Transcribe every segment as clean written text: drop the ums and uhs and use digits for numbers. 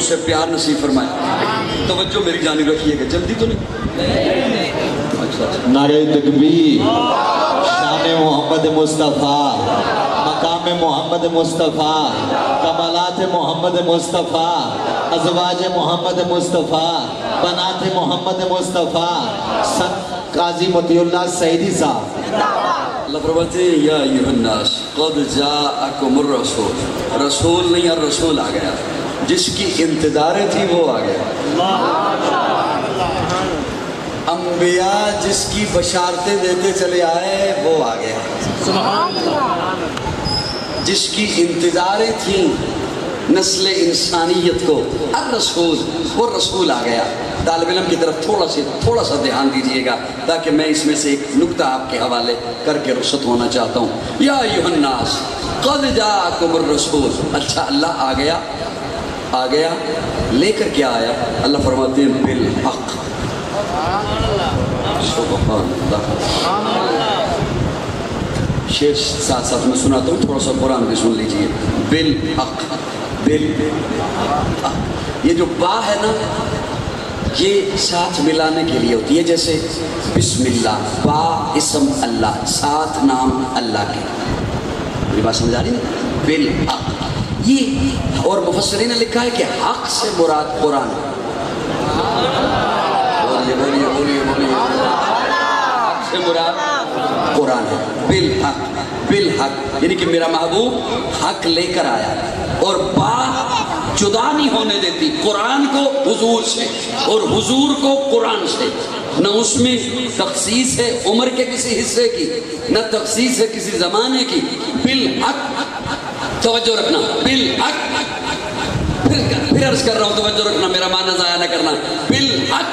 سے پیار نصیب فرمائے. توجہ میری جانب رکھیے گا, جلدی تو نہیں. نعرہ تکبیر, شان محمد مصطفیٰ, مقام محمد مصطفیٰ, کمالات محمد مصطفیٰ, ازواج محمد مصطفیٰ, بنات محمد مصطفیٰ, قاضی مطیع اللہ سعیدی صاحب. اللہ فرماتے ہیں یا ایھا الناس قد جاءکم الرسول. رسول نہیں, الرسول آ گیا. جس کی انتظاریں تھی وہ آ گیا. انبیاء جس کی بشارتیں دیتے چلے آئے وہ آ گیا. جس کی انتظاریں تھیں نسل انسانیت کو, الرسول, وہ رسول آ گیا. طالب علم کی طرف تھوڑا سا دھیان دیجئے گا تاکہ میں اس میں سے ایک نکتہ آپ کے حوالے کر کے رخصت ہونا چاہتا ہوں. یا ایھا الناس قد جاءکم الرسول. اچھا اللہ آ گیا, لے کر کیا آیا؟ اللہ فرماتے ہیں بالحق. سبحان اللہ. شیر ساتھ ساتھ میں سناتا ہوں, تھوڑا سا قرآن بھی سن لیجئے. بالحق, بالحق. یہ جو با ہے نا, یہ ساتھ ملانے کے لیے ہوتی ہے. جیسے بسم اللہ, با اسم اللہ, ساتھ نام اللہ کے. میری بات سمجھ آ رہی ہے؟ بالحق. یہ اور مفسرین نے لکھا ہے کہ حق سے مراد قرآن. بولیے حق سے مراد قرآن ہے. بالحق, بالحق یعنی کہ میرا محبوب حق لے کر آیا. اور بات جدا نہیں ہونے دیتی قرآن کو حضور سے اور حضور کو قرآن سے. نہ اس میں تخصیص ہے عمر کے کسی حصے کی, نہ تخصیص ہے کسی زمانے کی. بالحق, توجہ رکھنا, بالحق. پھر عرض کر رہا ہوں, توجہ رکھنا, میرا معنی ضائع نہ کرنا. بالحق.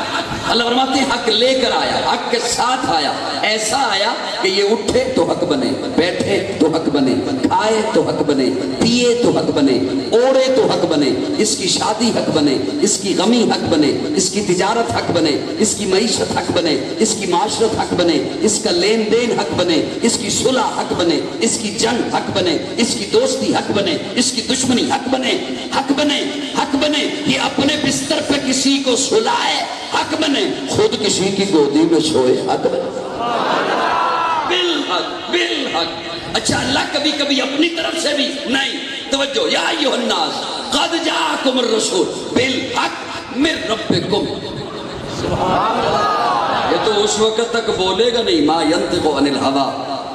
اللہ فرماتے ہیں حق لے کر آیا, حق کے ساتھ آیا. ایسا آیا کہ یہ اٹھے تو حق بنے, بیٹھے تو حق بنے, کھائے تو حق بنے, پیے تو حق بنے, اوڑے تو حق بنے. اس کی شادی حق بنے, اس کی غمی حق بنے, اس کی تجارت حق بنے, اس کی معیشت حق بنے, اس کی معاشرت حق بنے, اس کا لین دین حق بنے, اس کی صلح حق بنے, اس کی جنگ حق بنے, اس کی دوستی حق بنے, اس کی دشمنی حق بنے. حق بنے, حق بنے. یہ اپنے بستر پہ کسی کو سلائے حق بنے, خود کسی کی گودی میں سوئے حق بنے. بالحق, بالحق. اچھا اللہ کبھی کبھی اپنی طرف سے بھی نہیں. توجہ, یا ایھا الناس قد جاءکم الرسول بالحق من ربکم. یہ تو اس وقت تک بولے گا نہیں, ما ینطق عن الہوا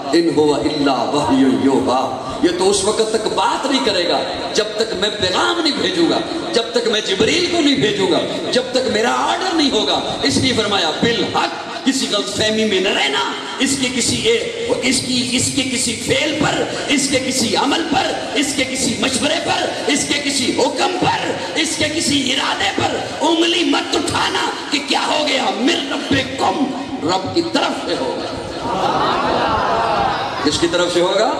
ان هو الا وحی یوحی. یہ تو اس وقت تک بات نہیں کرے گا جب تک میں پیغام نہیں بھیجوں گا, جب تک میں جبریل کو نہیں بھیجوں گا, جب تک میرا آرڈر نہیں ہوگا. اس لیے فرمایا بالحق. کسی غلط فہمی میں نہ رہنا. اس کے کسی فعل پر, اس کے کسی عمل پر, اس کے کسی مشورے پر, اس کے کسی حکم پر, اس کے کسی ارادے پر انگلی مت اٹھانا کہ کیا ہو گیا. من ربکم, رب کی طرف سے ہوگا. کس کی طرف سے ہوگا؟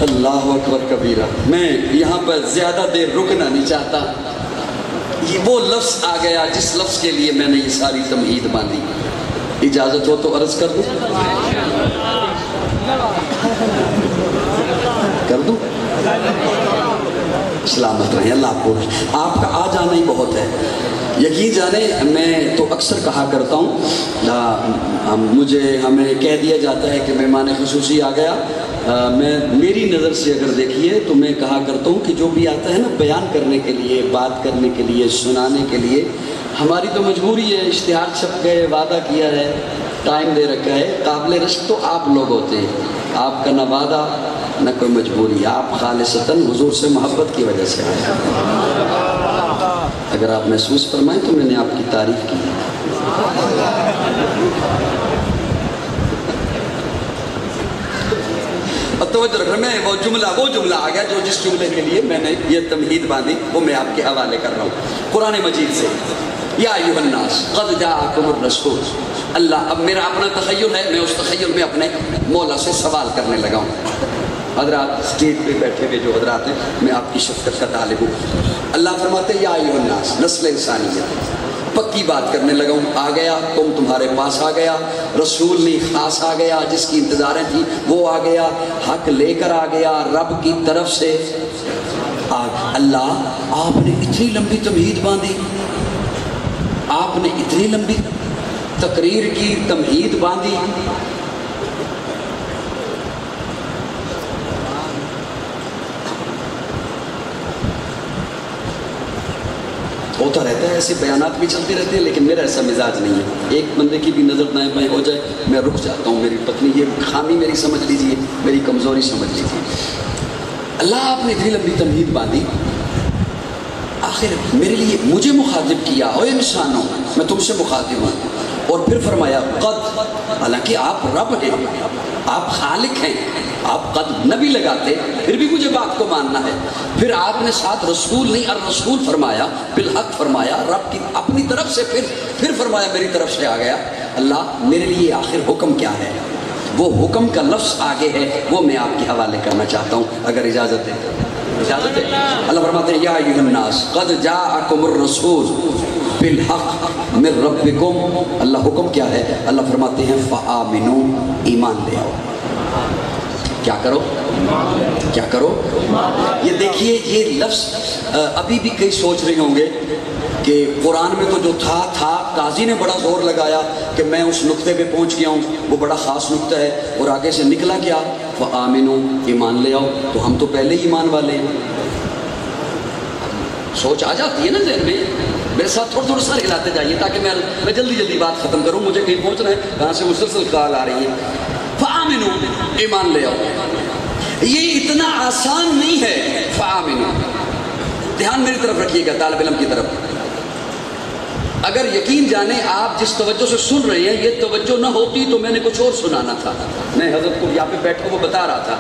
اللہ اکبر کبیرہ. میں یہاں پر زیادہ دیر رکنا نہیں چاہتا. یہ وہ لفظ آ گیا جس لفظ کے لیے میں نے یہ ساری تمہید باندھی. اجازت ہو تو عرض کر دوں. سلامت رہیں, اللہ آپ کو. آپ کا آ جانا ہی بہت ہے. یقین جانے میں تو اکثر کہا کرتا ہوں, ہمیں کہہ دیا جاتا ہے کہ مہمان خصوصی آ گیا. میری نظر سے اگر دیکھیے تو میں کہا کرتا ہوں کہ جو بھی آتا ہے نا بیان کرنے کے لیے, بات کرنے کے لیے, سنانے کے لیے, ہماری تو مجبوری ہے. اشتہار چھپ گئے, وعدہ کیا ہے, ٹائم دے رکھا ہے. قابل رشک تو آپ لوگ ہوتے ہیں. آپ کا نہ وعدہ نہ کوئی مجبوری, آپ خالصتاً حضور سے محبت کی وجہ سے آئے. اگر آپ محسوس فرمائیں تو میں نے آپ کی تعریف کی. اور توجہ رکھنا, میں وہ جملہ آ گیا جو جس جملے کے لیے میں نے یہ تمہید باندھی وہ میں آپ کے حوالے کر رہا ہوں قرآن مجید سے. یا ایھا الناس قد جاءکم الرسول. اللہ, اب میرا اپنا تخیل ہے, میں اس تخیل میں اپنے مولا سے سوال کرنے لگا ہوں. حضرات اسٹیج پہ بیٹھے ہوئے جو حضرات ہیں, میں آپ کی شفقت کا طالب ہوں. اللہ فرماتے یا ایھا الناس, نسل انسانیت, پکی بات کرنے لگا ہوں. آ گیا, تمہارے پاس آ گیا. رسول نہیں, خاص آ گیا. جس کی انتظاریں تھی وہ آ گیا. حق لے کر آ گیا رب کی طرف سے. اللہ آپ نے اتنی لمبی تمہید باندھی، آپ نے اتنی لمبی تقریر کی، تمہید باندھی. ہوتا رہتا ہے، ایسے بیانات بھی چلتے رہتے ہیں، لیکن میرا ایسا مزاج نہیں ہے. ایک بندے کی بھی نظر دائیں بائیں ہو جائے میں رک جاتا ہوں. میری پتنی یہ خامی میری سمجھ لیجئے، میری کمزوری سمجھ لیجئے. اللہ آپ نے اتنی لمبی تمہید باندھی، آخر میرے لیے مجھے مخاطب کیا، او انسانوں میں تم سے مخاطب ہوں. اور پھر فرمایا قد، حالانکہ آپ رب ہیں، آپ خالق ہیں، آپ قد نبی لگاتے، پھر بھی مجھے بات کو ماننا ہے. پھر آپ نے ساتھ رسول نہیں الرسول فرمایا، بالحق فرمایا، رب کی اپنی طرف سے پھر فرمایا میری طرف سے آ گیا. اللہ میرے لیے آخر حکم کیا ہے؟ وہ حکم کا لفظ آگے ہے، وہ میں آپ کے حوالے کرنا چاہتا ہوں اگر اجازت ہے. اجازت ہے؟ اللہ فرماتے ہیں یا ایھا الناس قد جاءکم الرسول بالحق من ربکم. اللہ حکم کیا ہے؟ اللہ فرماتے ہیں فآمنوا، ایمان لے آؤ. کیا کرو؟ کیا کرو؟ یہ دیکھیے یہ لفظ ابھی بھی کئی سوچ رہے ہوں گے کہ قرآن میں تو جو تھا قاضی نے بڑا زور لگایا کہ میں اس نقطے پہ پہنچ گیا ہوں، وہ بڑا خاص نقطہ ہے، اور آگے سے نکلا کیا؟ فآمنوا، ایمان لے آؤ. تو ہم تو پہلے ہی ایمان والے ہیں. سوچ آ جاتی ہے نا ذہن میں. میرے ساتھ تھوڑا سا ہلاتے جائیے تاکہ میں جلدی بات ختم کروں، مجھے کہیں پہنچنا ہے، کہاں سے مسلسل کال آ رہی ہے. فآمنوا، ایمان لے آؤ. یہ اتنا آسان نہیں ہے. فآمنوا، دھیان میری طرف رکھیے گا، طالب علم کی طرف. اگر یقین جانے آپ جس توجہ سے سن رہے ہیں یہ توجہ نہ ہوتی تو میں نے کچھ اور سنانا تھا. میں حضرت کو یہاں پہ بیٹھ کر وہ بتا رہا تھا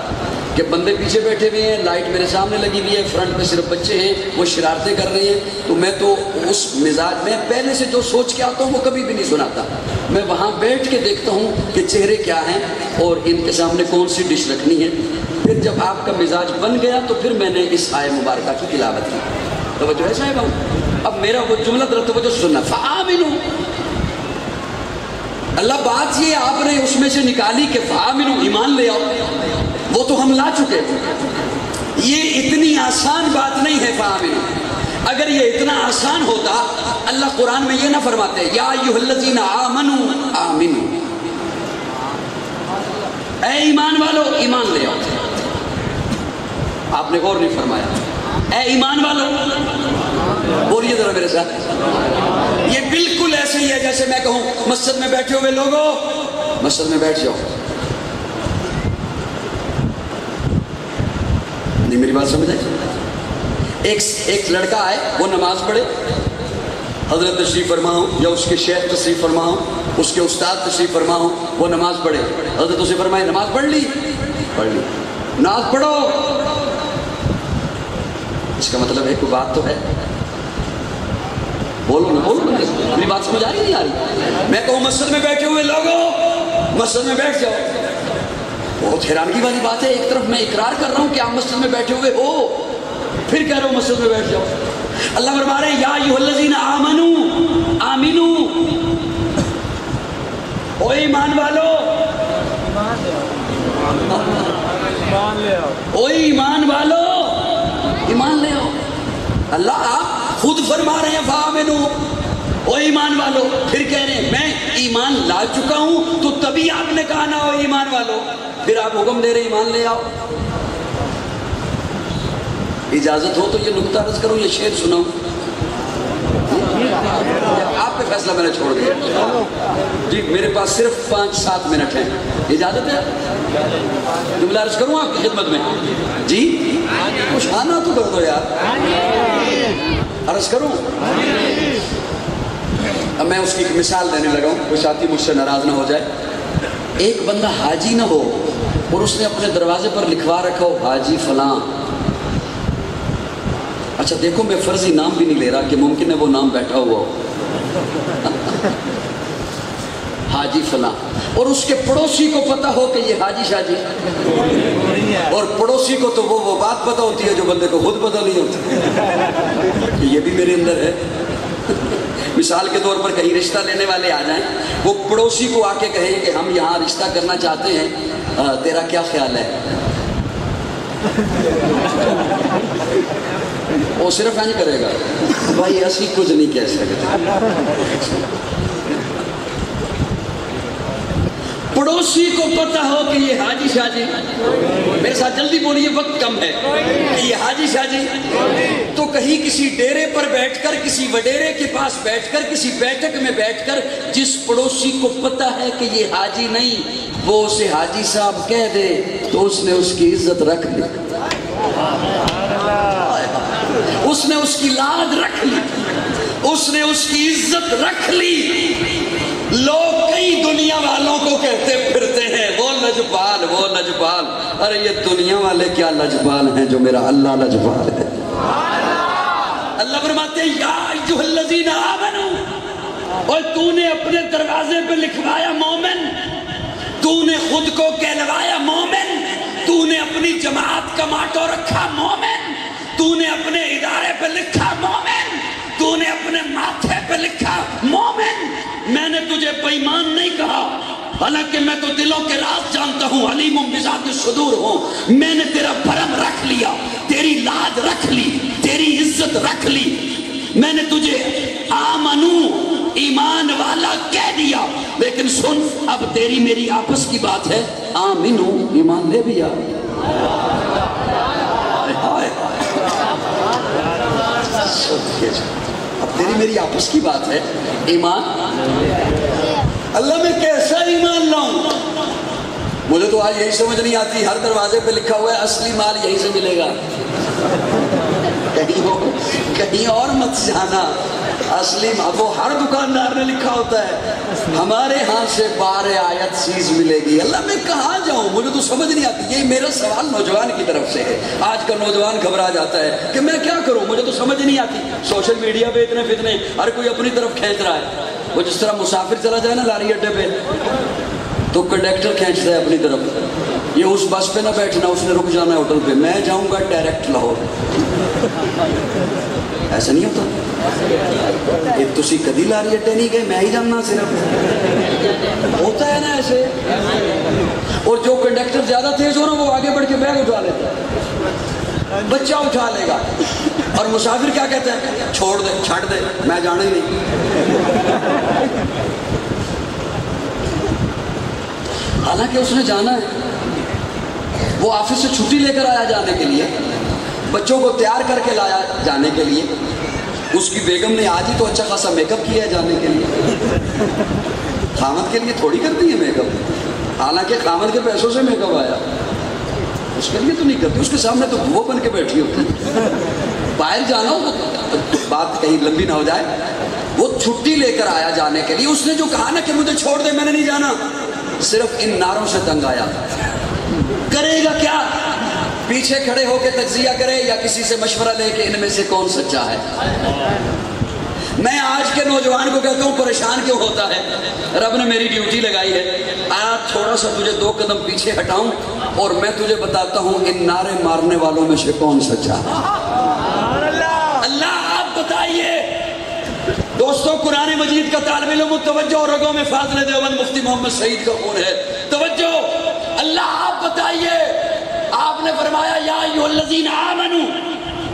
کہ بندے پیچھے بیٹھے ہوئے ہیں، لائٹ میرے سامنے لگی ہوئی ہے، فرنٹ پہ صرف بچے ہیں، وہ شرارتیں کر رہے ہیں. تو میں تو اس مزاج میں پہلے سے جو سوچ کے آتا ہوں وہ کبھی بھی نہیں سناتا. میں وہاں بیٹھ کے دیکھتا ہوں کہ چہرے کیا ہیں اور ان کے سامنے کون سی ڈش رکھنی ہے. پھر جب آپ کا مزاج بن گیا تو پھر میں نے اس آئے مبارکہ کی تلاوت کی. توجہ ہے صاحب؟ اب میرا وہ جملہ ذرا توجہ سے سننا. فآمنوا، اللہ بات یہ آپ نے اس میں سے نکالی کہ فآمنوا، ایمان لے آؤ. وہ تو ہم لا چکے. یہ اتنی آسان بات نہیں ہے فآمنوا. اگر یہ اتنا آسان ہوتا اللہ قرآن میں یہ نہ فرماتے یا ایھا الذین آمنوا آمنوا، اے ایمان والو ایمان لے آؤ. آپ نے غور نہیں فرمایا. اے ایمان والو، بولیے ذرا میرے ساتھ. یہ بالکل ایسے ہی ہے جیسے میں کہوں مسجد میں بیٹھے ہوئے لوگوں مسجد میں بیٹھ جاؤ. نہیں میری بات سمجھ آئی؟ ایک لڑکا آئے، وہ نماز پڑھے، حضرت تشریف فرما ہوں یا اس کے شیخ تشریف فرما ہوں، اس کے استاد تشریف فرما ہوں، وہ نماز پڑھے. حضرت اسے فرمائے نماز پڑھ لی؟ پڑھ لی. نماز پڑھو. اس کا مطلب ہے کوئی بات تو ہے. بولو نا بولو نا، میری بات سمجھ آ رہی نہیں آ رہی؟ میں کہوں مسجد میں بیٹھے ہوئے لوگوں مسجد میں بیٹھ جاؤ. بہت حیرانگی والی بات ہے. ایک طرف میں اقرار کر رہا ہوں کہ آپ مسجد میں بیٹھے ہوئے ہو، پھر کہہ رہا ہوں مسجد میں بیٹھ جاؤ. اللہ فرما رہے ہیں یا ایھا الذین آمنوا آمنوا، او ایمان والو او ایمان والو ایمان لے آؤ. اللہ آپ خود فرما رہے ہیں فآمنوا، او ایمان والو. پھر کہہ رہے ہیں میں ایمان لا چکا ہوں تو تبھی آپ نے کہا نہ ہو ایمان والو. پھر آپ حکم دے رہے ایمان لے آؤ. اجازت ہو تو یہ نکتہ عرض کروں، یہ شعر سناؤں؟ آپ پہ فیصلہ میں نے چھوڑ دیا. جی میرے پاس صرف 5-7 منٹ ہیں، اجازت ہے؟ جملہ عرض کروں آپ کی خدمت میں؟ جی کچھ آنا تو کر دو یار. عرض کروں؟ اب میں اس کی ایک مثال دینے لگا ہوں، کوئی ساتھی مجھ سے ناراض نہ ہو جائے. ایک بندہ حاجی نہ ہو اور اس نے اپنے دروازے پر لکھوا رکھا ہو حاجی فلاں. اچھا دیکھو میں فرضی نام بھی نہیں لے رہا کہ ممکن ہے وہ نام بیٹھا ہوا ہو. حاجی فلاں، اور اس کے پڑوسی کو پتا ہو کہ یہ حاجی شاجی، اور پڑوسی کو تو وہ بات پتا ہوتی ہے جو بندے کو خود پتا نہیں ہوتی. یہ بھی میرے اندر ہے. مثال کے طور پر کہیں رشتہ لینے والے آ جائیں، وہ پڑوسی کو آ کے کہیں کہ ہم یہاں رشتہ کرنا چاہتے ہیں، تیرا کیا خیال ہے؟ وہ صرف انج کرے گا بھائی اسی کچھ نہیں کہہ سکتے. پڑوسی کو پتہ ہو کہ یہ حاجی شاہ جی، میرے ساتھ جلدی بولیے وقت کم ہے، کہ یہ حاجی شاہ جی، تو کہیں کسی ڈیرے پر بیٹھ کر، کسی وڈیرے کے پاس بیٹھ کر، کسی بیٹھک میں بیٹھ کر جس پڑوسی کو پتہ ہے کہ یہ حاجی نہیں، وہ اسے حاجی صاحب کہہ دے تو اس نے اس کی عزت رکھ لی، اس نے اس کی لاد رکھ لی، اس نے اس کی عزت رکھ لی. لوگ کئی دنیا والوں کو کہتے پھرتے ہیں وہ لجپال، وہ لجپال. ارے یہ دنیا والے کیا لجپال ہیں جو میرا اللہ لجپال ہے. اللہ فرماتے ہیں یا ایھا الذین آمنوا، اور تو نے اپنے دروازے پہ لکھوایا مومن، تو نے خود کو کہلوایا مومن، تو نے اپنی جماعت کا ماٹو رکھا مومن، تو نے اپنے ادارے پہ لکھا مومن، تو نے اپنے ماتھے پہ لکھا مومن. میں نے تجھے بے ایمان نہیں کہا، حالانکہ میں تو دلوں کے راز جانتا ہوں، علیم بذات الصدور ہوں. میں نے تیرا بھرم رکھ لیا، تیری لاد رکھ لی، تیری عزت رکھ لی. میں نے تجھے آمنو ایمان والا کہہ دیا، لیکن سن اب تیری میری آپس کی بات ہے، آمنو ایمان لے بھی آ. اب تیری میری آپس کی بات ہے، ایمان. اللہ میں کیسا ایمان لاؤں؟ مجھے تو آج یہی سمجھ نہیں آتی، ہر دروازے پہ لکھا ہوا ہے اصلی مال یہیں سے ملے گا، کہیں اور مت جانا. اصلی وہ ہر دکاندار نے لکھا ہوتا ہے ہمارے ہاں سے بار آیت چیز ملے گی. اللہ میں کہاں جاؤں؟ مجھے تو سمجھ نہیں آتی. یہی میرا سوال نوجوان کی طرف سے ہے. آج کا نوجوان گھبرا جاتا ہے کہ میں کیا کروں، مجھے تو سمجھ نہیں آتی. سوشل میڈیا پہ اتنے فتنے، ہر کوئی اپنی طرف کھینچ رہا ہے. وہ جس طرح مسافر چلا جائے نا لاری اڈے پہ تو کنڈکٹر کھینچتا ہے اپنی طرف، یہ اس بس پہ نہ بیٹھنا، اس نے رک جانا ہے ہوٹل پہ، میں جاؤں گا ڈائریکٹ لاہور. ایسا نہیں ہوتا؟ یہ تسی کدی لاری اڈے نہیں گئے، میں ہی جاننا صرف ہوتا ہے نا ایسے. اور جو کنڈکٹر زیادہ تیز ہو نا وہ آگے بڑھ کے بیگ اٹھا لیتا ہے، بچہ اٹھا لے گا، اور مسافر کیا کہتا ہے؟ چھوڑ دے، چھڑ دے، میں جانا ہی نہیں. حالانکہ اس نے جانا ہے. وہ آفس سے چھٹی لے کر آیا جانے کے لیے، بچوں کو تیار کر کے لایا جانے کے لیے. اس کی بیگم نے آج ہی تو اچھا خاصا میک اپ کیا ہے جانے کے لیے. خامد کے لیے تھوڑی کرتی ہے میک اپ، حالانکہ خامد کے پیسوں سے میک اپ آیا، اس کے لیے تو نہیں کرتی. اس کے سامنے تو بھو بن کے بیٹھی ہوتی. باہر جانا ہو تو بات کہیں لمبی نہ ہو جائے. وہ چھٹی لے کر آیا جانے کے لیے. اس نے جو کہا نا کہ مجھے چھوڑ دے، میں نے نہیں جانا، صرف ان نعروں سے تنگ آیا. کرے گا کیا؟ پیچھے کھڑے ہو کے تجزیہ کرے یا کسی سے مشورہ لے کے ان میں سے کون سچا ہے. میں آج کے نوجوان کو کہتا ہوں پریشان کیوں ہوتا ہے؟ رب نے میری ڈیوٹی لگائی ہے، آج تھوڑا سا تجھے 2 قدم پیچھے ہٹاؤں اور میں تجھے بتاتا ہوں ان نعرے مارنے والوں میں سے کون سچا ہے. اللہ آپ بتائیے. دوستوں قرآن مجید کا طالب علم توجہ، اور رگوں میں فاضل دیوبند مفتی محمد سعید کا خون ہے، توجہ. اللہ آپ بتائیے، آپ نے فرمایا یا ایھا الذین آمنوا،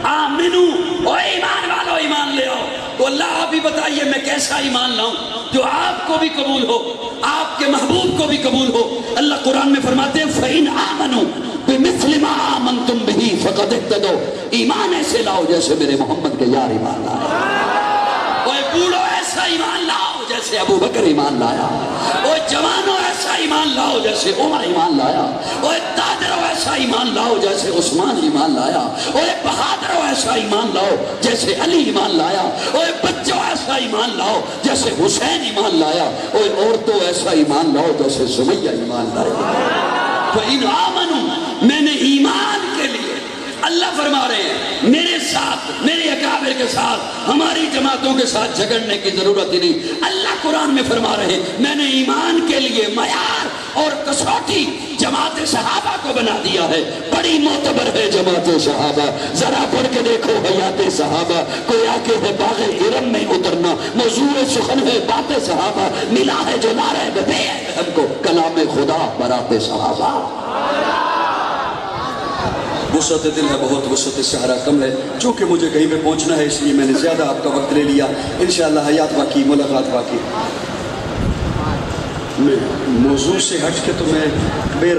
آمنو، او ایمان والو ایمان لے آؤ. تو اللہ آپ ہی بتائیے میں کیسا ایمان لاؤں جو آپ کو بھی قبول ہو، آپ کے محبوب کو بھی قبول ہو. اللہ قرآن میں فرماتے ہیں فَإِنْ آمَنُوا بِمِثْلِ مَا آمَنْتُمْ بِهِ فَقَدِ اهْتَدَوْا. ایمان ایسے لاؤ جیسے میرے محمد کے یار ایمان لائے. اوے بوڑھو ایسا ایمان لاؤ جیسے ابو بکر ایمان لایا. اوے جوانو ایسا ایمان لاؤ جیسے عمر ایمان لایا. اوے تاجرو ایسا ایمان لاؤ جیسے عثمان ایمان لایا. اوے بہادرو ایسا ایمان لاؤ جیسے علی ایمان لایا. اوے بچوں ایسا ایمان لاؤ جیسے حسین ایمان لایا. اوے عورتوں ایسا ایمان لاؤ جیسے سمیہ ایمان لایا. فَإِنْ آمَنُوا، میں نے ایمان کے لیے، اللہ فرما رہے ہیں میرے ساتھ، میرے اکابر کے ساتھ، ہماری جماعتوں کے ساتھ جھگڑنے کی ضرورت ہی نہیں. اللہ قرآن میں فرما رہے ہیں میں نے ایمان کے لیے معیار اور کسوٹی جماعت صحابہ کو بنا دیا ہے. بڑی معتبر ہے جماعت صحابہ. ذرا پڑھ کے دیکھو حیات صحابہ. گویا کہ ہے باغ ارم میں اترنا، موضوع سخن ہے بات صحابہ. ملا ہے جو نعرہ بے ہم کو کلام خدا برات صحابہ. وسعت دل ہے بہت، وسعت صحرا کم ہے، چونکہ مجھے کہیں پہ پہنچنا ہے اس لیے میں نے زیادہ آپ کا وقت لے لیا. انشاءاللہ حیات باقی، ملاقات باقی. میں موضوع سے ہٹ کے تو میں بے